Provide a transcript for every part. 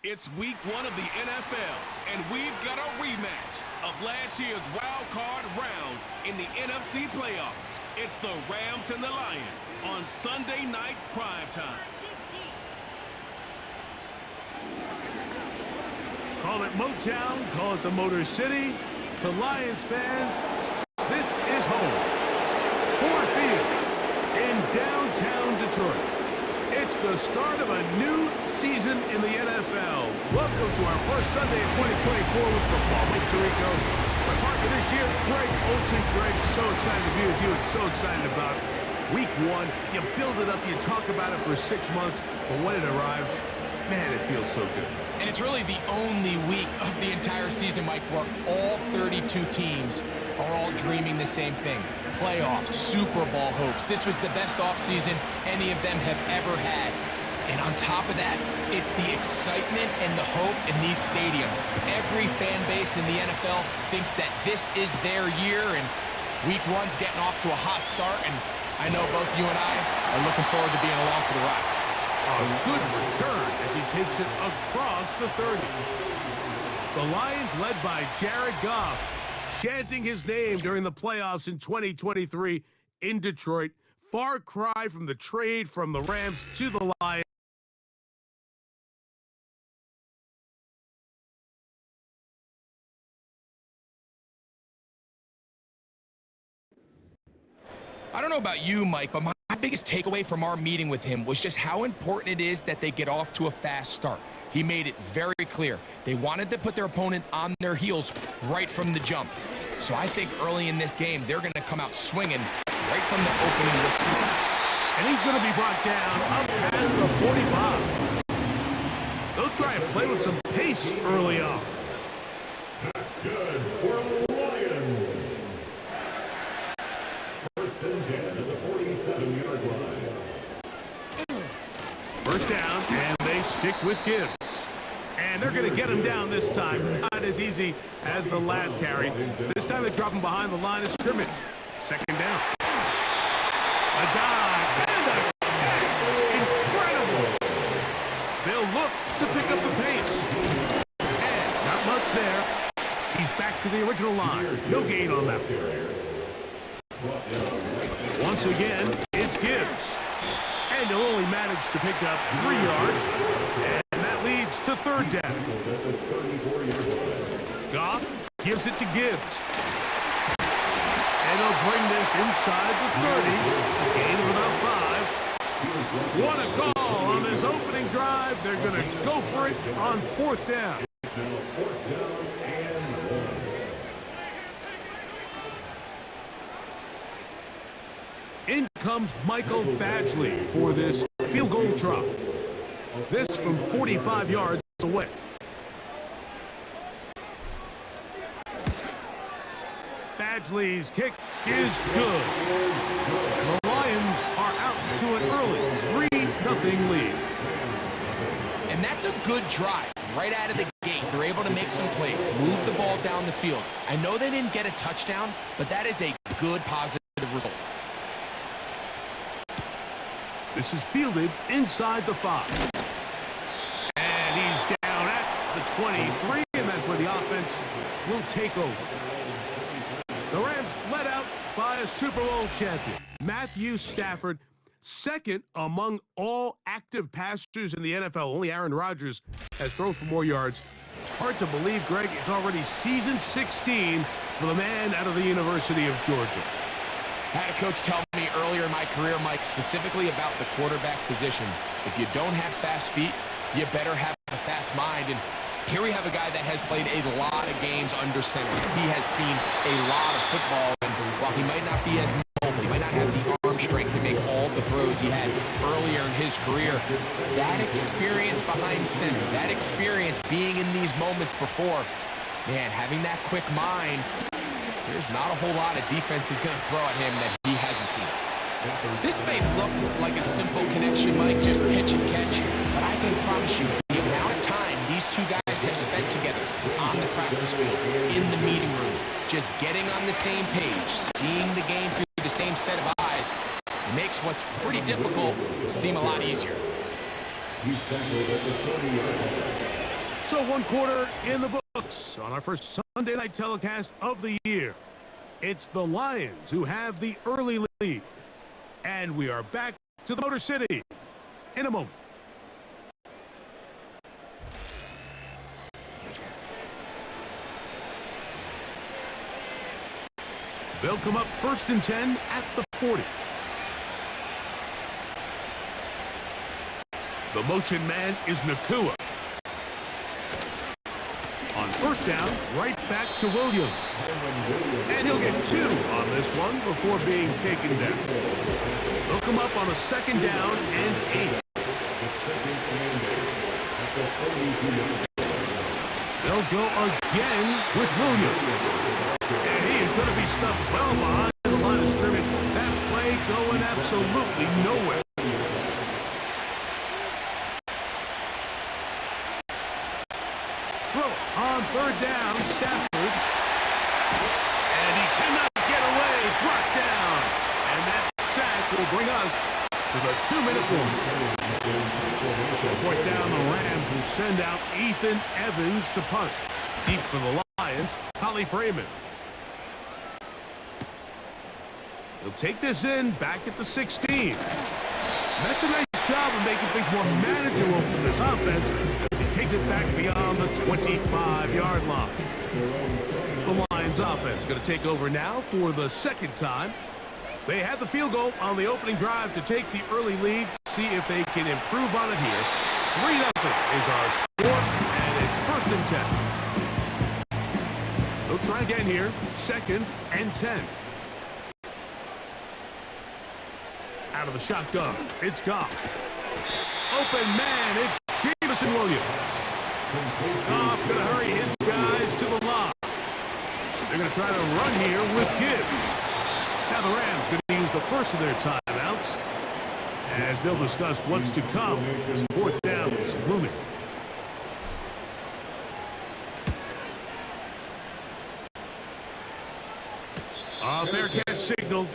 It's week 1 of the NFL, and we've got a rematch of last year's wild card round in the NFC playoffs. It's the Rams and the Lions on Sunday night primetime. Call it Motown, call it the Motor City. To Lions fans, this is home. Ford Field in downtown Detroit. It's the start of a new season in the NFL. Welcome to our first Sunday of 2024 with football. Mike Tirico, my partner this year, Greg Olsen. Greg, so excited to be with you and so excited about week 1. You build it up, you talk about it for 6 months, but when it arrives, man, it feels so good. And it's really the only week of the entire season, Mike, where all 32 teams are all dreaming the same thing. Playoffs, Super Bowl hopes. This was the best offseason any of them have ever had. And on top of that, it's the excitement and the hope in these stadiums. Every fan base in the NFL thinks that this is their year, and week 1's getting off to a hot start, and I know both you and I are looking forward to being along for the ride. A good return as he takes it across the 30. The Lions led by Jared Goff, chanting his name during the playoffs in 2023 in Detroit. Far cry from the trade from the Rams to the Lions. I don't know about you, Mike, but my biggest takeaway from our meeting with him was just how important it is that they get off to a fast start. He made it very clear. They wanted to put their opponent on their heels right from the jump. So I think early in this game, they're going to come out swinging right from the opening whistle. And he's going to be brought down up past the 45. They'll try and play with some pace early on. That's good for the Lions. First and 10 at the 47-yard line. First down, and they stick with Gibbs. And they're going to get him down this time. Not as easy as the last carry. This time they drop him behind the line of scrimmage. Second down. A dive and a catch. Incredible. They'll look to pick up the pace. And not much there. He's back to the original line. No gain on that. Once again, it's Gibbs. And he'll only manage to pick up 3 yards. And that leads to third down. Goff gives it to Gibbs. And he'll bring this inside the 30. A gain of about 5. What a call on this opening drive. They're going to go for it on fourth down. In comes Michael Badgley for this field goal try. This from 45 yards away. Badgley's kick is good. And the Lions are out to an early 3-0 lead. And that's a good drive. Right out of the gate, they're able to make some plays, move the ball down the field. I know they didn't get a touchdown, but that is a good positive result. This is fielded inside the 5. And he's down at the 23, and that's where the offense will take over. The Rams led out by a Super Bowl champion, Matthew Stafford, second among all active passers in the NFL. Only Aaron Rodgers has thrown for more yards. Hard to believe, Greg, it's already season 16 for the man out of the University of Georgia. I had a coach tell me earlier in my career, Mike, specifically about the quarterback position. If you don't have fast feet, you better have a fast mind. And here we have a guy that has played a lot of games under center. He has seen a lot of football, and while he might not be as mobile, he might not have the arm strength to make all the throws he had earlier in his career, that experience behind center, that experience being in these moments before, man, having that quick mind, there's not a whole lot of defense he's going to throw at him that he hasn't seen. This may look like a simple connection, Mike, just pitch and catch, but I can promise you the amount of time these two guys have spent together on the practice field, in the meeting rooms, just getting on the same page, seeing the game through the same set of eyes, it makes what's pretty difficult seem a lot easier. He's tackled at the 30-yard line. So one quarter in the books on our first Sunday night telecast of the year. It's the Lions who have the early lead. And we are back to the Motor City in a moment. They'll come up 1st and 10 at the 40. The motion man is Nacua. On 1st down, right back to Williams. And he'll get 2 on this one before being taken down. They'll come up on a 2nd down and 8. They'll go again with Williams. And he is going to be stuffed well behind the line of scrimmage. That play going absolutely nowhere. Throw on 3rd down, Stafford. And he cannot get away. Brought down. And that sack will bring us to the 2-minute warning. So 4th down, the Rams will send out Ethan Evans to punt. Deep for the Lions, Holly Freeman. He'll take this in back at the 16. That's a nice job of making things more manageable for this offense as he takes it back beyond the 25-yard line. The Lions offense going to take over now for the 2nd time. They had the field goal on the opening drive to take the early lead. See if they can improve on it here. 3-0 is our score, and it's 1st and 10. They'll try again here. 2nd and 10. Out of the shotgun, it's Goff. Open man, it's Jameson Williams. Goff going to hurry his guys to the line. They're going to try to run here with Gibbs. Now the Rams going to use the first of their timeouts as they'll discuss what's to come as 4th down is looming. A fair catch signaled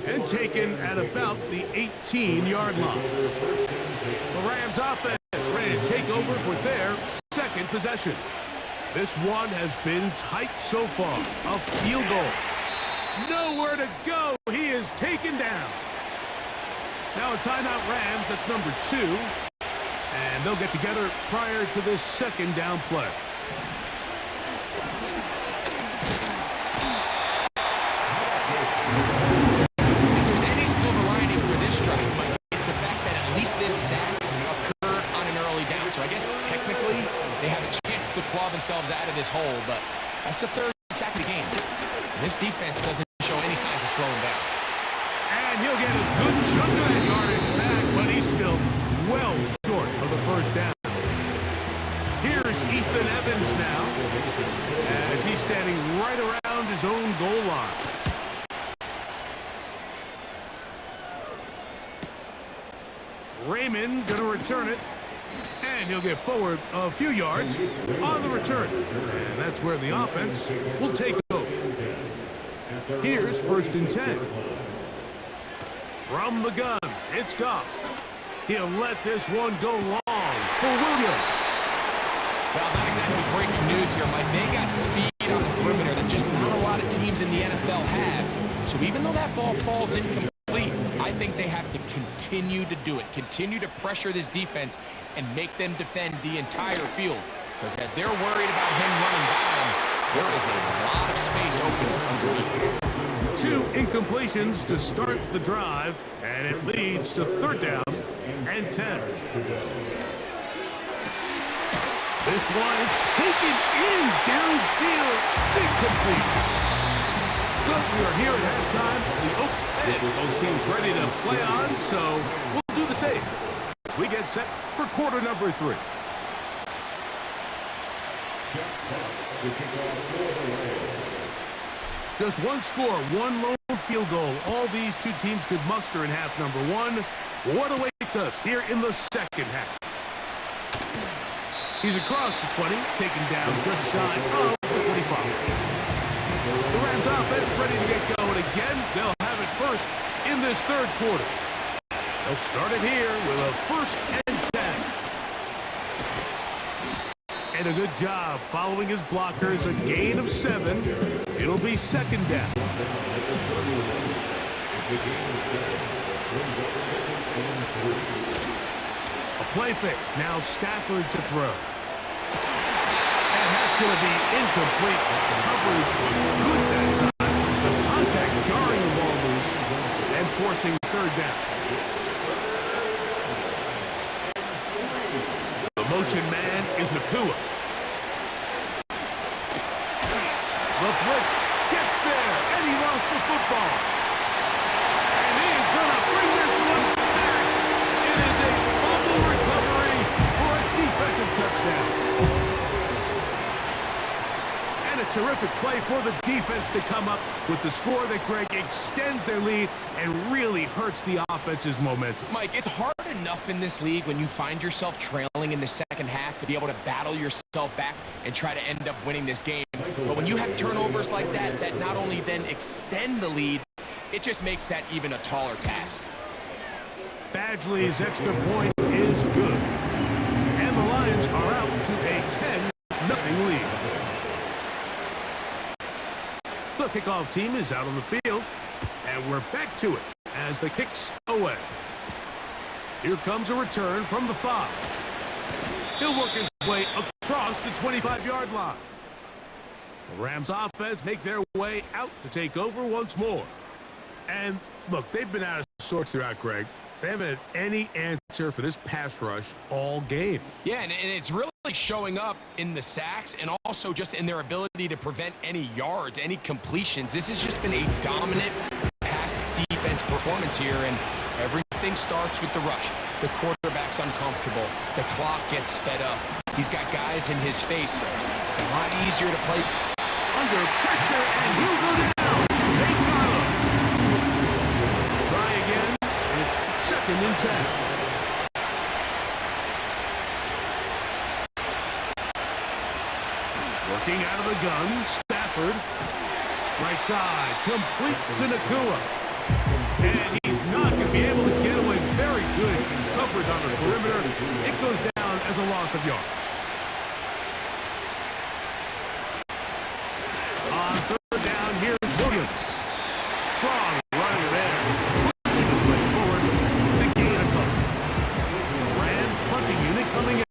and taken at about the 18-yard line. The Rams offense ready to take over for their 2nd possession. This one has been tight so far. A field goal. Nowhere to go. He is taken down. Now a timeout Rams. That's number 2. And they'll get together prior to this 2nd down play. If there's any silver lining for this drive, Mike, it's the fact that at least this sack occurred on an early down. So I guess technically they have a chance to claw themselves out of this hole, but that's the 3rd sack of the game. This defense doesn't show any signs of slowing down. And he'll get a good chunk of that yardage back, but he's still well short of the 1st down. Here's Ethan Evans now as he's standing right around his own goal line. Raymond going to return it, and he'll get forward a few yards on the return. And that's where the offense will take over. Here's 1st and 10. From the gun, it's Goff. He'll let this one go long for Williams. Well, not exactly breaking news here, Mike. They got speed on the perimeter that just not a lot of teams in the NFL have. So even though that ball falls incomplete, I think they have to continue to do it. Continue to pressure this defense and make them defend the entire field. Because as they're worried about him running down, there is a lot of space open underneath. 2 incompletions to start the drive, and it leads to 3rd down and 10. This one is taken in downfield. Big completion. So we are here at halftime. Both teams ready to play on, so we'll do the same. We get set for quarter number 3. Just one score, one lone field goal. All these 2 teams could muster in half number 1. What awaits us here in the 2nd half? He's across the 20, taken down just shy of the 25. The Rams offense ready to get going again. They'll have it first in this 3rd quarter. They'll start it here with a 1st and 10. And And a good job following his blockers. A gain of 7. It'll be second down. A play fake. Now Stafford to throw. And that's going to be incomplete. Coverage was good that time. The contact jarring the ball loose and forcing third down. The motion man is Nacua. The blitz gets there, and he lost the football. And he is going to bring this one back. It is a fumble recovery for a defensive touchdown. And a terrific play for the defense to come up with the score that, Greg, extends their lead and really hurts the offense's momentum. Mike, it's hard enough in this league when you find yourself trailing in the second half to be able to battle yourself back and try to end up winning this game. But when you have turnovers like that, that not only then extend the lead, it just makes that even a taller task. Badgley's extra point is good. And the Lions are out to a 10-0 lead. The kickoff team is out on the field, and we're back to it as the kick's away. Here comes a return from the 5. He'll work his way across the 25-yard line. The Rams offense make their way out to take over once more. And look, they've been out of sorts throughout, Greg. They haven't had any answer for this pass rush all game. Yeah, and it's really showing up in the sacks and also just in their ability to prevent any yards, any completions. This has just been a dominant pass defense performance here, and everything starts with the rush. The quarterback's uncomfortable. The clock gets sped up. He's got guys in his face. It's a lot easier to play under pressure, and he'll go down. They got him. Try again. It's second and 10. Working out of the gun, Stafford. Right side, complete to Nacua. And he's not going to be able to get away. Very good coverage on the perimeter. It goes down as a loss of yards. On third down, here's Williams. Strong running there. Pushing his way forward to gain a couple. The Rams punting unit coming in.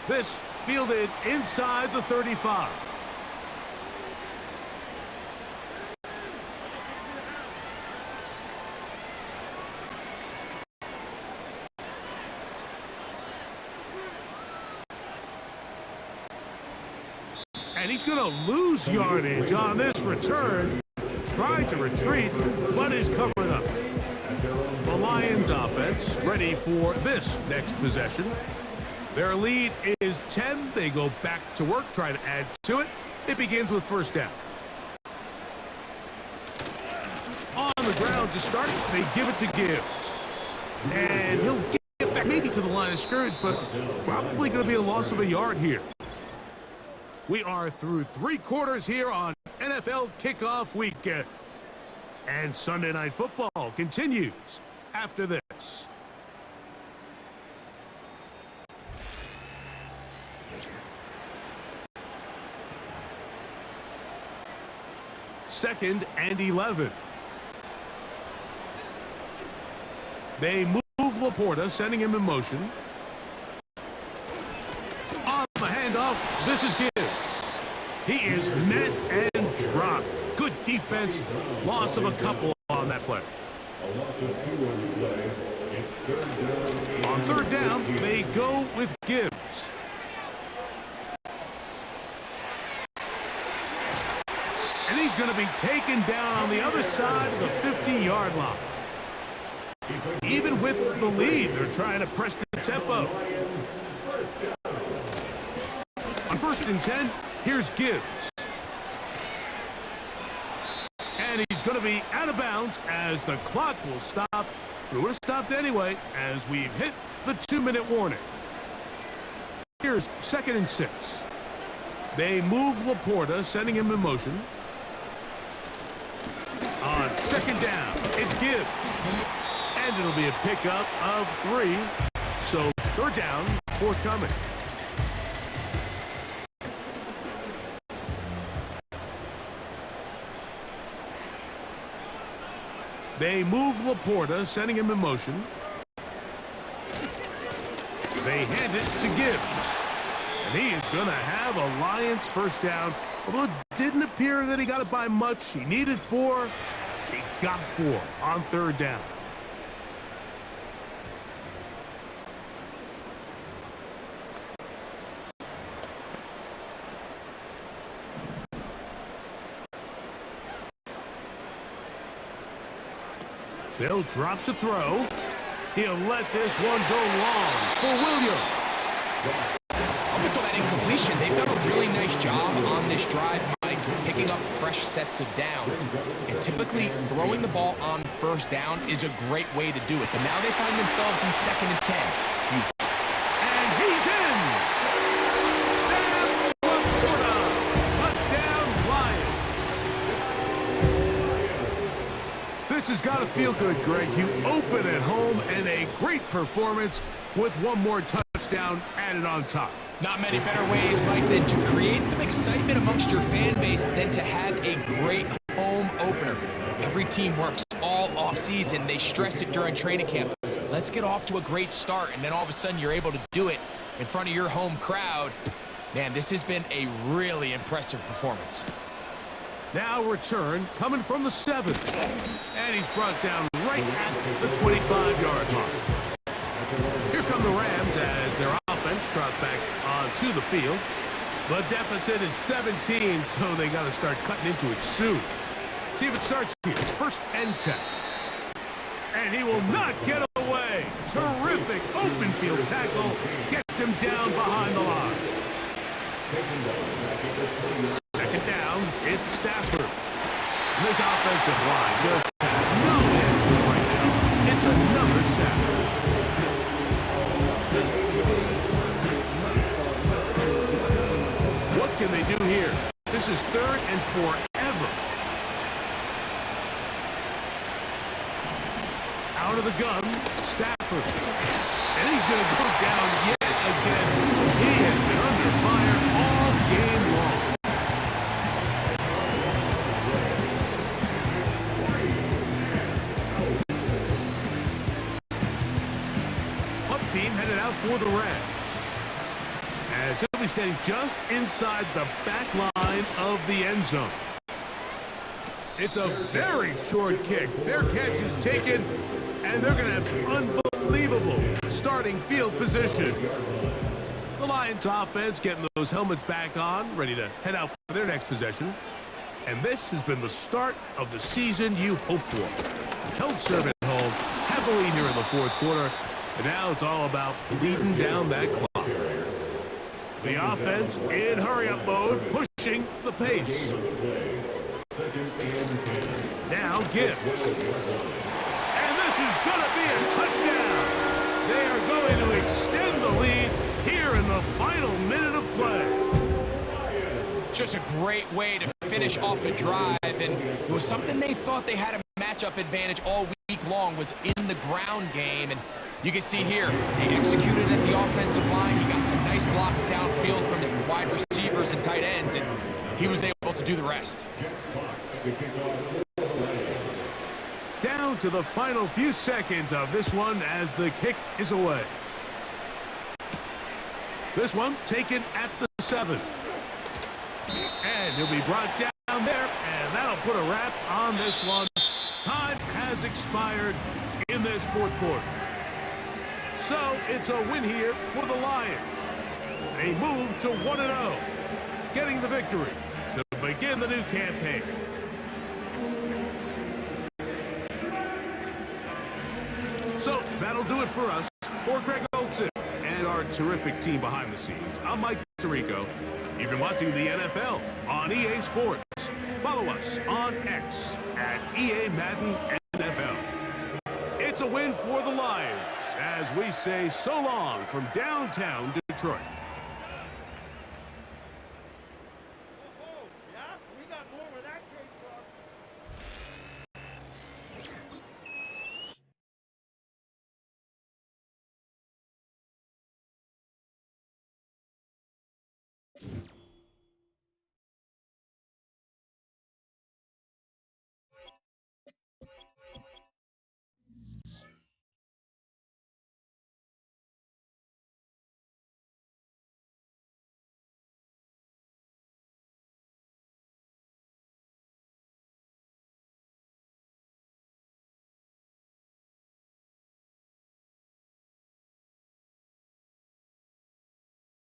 This fielded inside the 35. And he's going to lose yardage on this return. Tried to retreat, but is covered up. The Lions offense ready for this next possession. Their lead is 10. They go back to work, try to add to it. It begins with first down. On the ground to start, they give it to Gibbs. And he'll get back maybe to the line of scrimmage, but probably going to be a loss of a yard here. We are through 3 quarters here on NFL Kickoff Weekend. And Sunday Night Football continues after this. Second and 11. They move Laporta, sending him in motion. On the handoff, this is Gibbs. He is met and dropped. Good defense. Loss of a couple on that play. On third down, they go with Gibbs. And he's going to be taken down on the other side of the 50-yard line. Even with the lead, they're trying to press the tempo. On first and 10, here's Gibbs. And he's going to be out of bounds as the clock will stop. It would have stopped anyway as we've hit the 2-minute warning. Here's second and 6. They move Laporta, sending him in motion. On second Second down. It's Gibbs. And it'll be a pickup of 3. So third down, forthcoming. They move Laporta, sending him in motion. They hand it to Gibbs. And he is going to have a Lions first down. Although it didn't appear that he got it by much. He needed 4. He got 4 on third down. They'll drop to throw. He'll let this one go long for Williams. Up until that incompletion, they've done a really nice job on this drive, Mike, picking up fresh sets of downs. And typically, throwing the ball on first down is a great way to do it. But now they find themselves in 2nd and 10. And he's in! Sam Laporta! Touchdown, Lions! This has got to feel good, Greg. You open at home and a great performance with one more touchdown added on top. Not many better ways, Mike, than to create some excitement amongst your fan base than to have a great home opener. Every team works all offseason. They stress it during training camp. Let's get off to a great start, and then all of a sudden you're able to do it in front of your home crowd. Man, this has been a really impressive performance. Now return coming from the 7. And he's brought down right at the 25-yard mark. Here come the Rams as their offense trots back onto the field. The deficit is 17, so they got to start cutting into it soon. See if it starts here. 1st and 10. And he will not get away. Terrific open field tackle. Gets him down behind the line. 2nd down, it's Stafford. And this offensive line just has no answers right now. It's another sack. What can they do here? This is 3rd and forever. Out of the gun, Stafford. And he's going to go down yet again. He has been under fire all game long. Punt team headed out for the Rams. As he'll be standing just inside the back line of the end zone. It's a very short kick. Their catch is taken, and they're going to have unbelievable starting field position. The Lions offense getting those helmets back on, ready to head out for their next possession. And this has been the start of the season you hope for. Held serve at home, heavily here in the 4th quarter, and now it's all about leading down that clock. The offense in hurry-up mode, pushing the pace. Now Gibbs. And this is going to be a touchdown. They are going to extend the lead here in the final minute of play. Just a great way to finish off a drive, and it was something they thought they had a matchup advantage all week long, was in the ground game. And you can see here, they executed at the offensive line. He got some nice blocks downfield from his wide receivers and tight ends, and he was able to do the rest. Down to the final few seconds of this one as the kick is away. This one taken at the 7. And he'll be brought down there, and that'll put a wrap on this one. Time has expired in this 4th quarter. So it's a win here for the Lions. They move to 1-0, getting the victory to begin the new campaign. So that'll do it for us. For Greg Olson and our terrific team behind the scenes, I'm Mike Tirico. You've been watching the NFL on EA Sports. Follow us on X at EA Madden NFL. It's a win for the Lions as we say so long from downtown Detroit.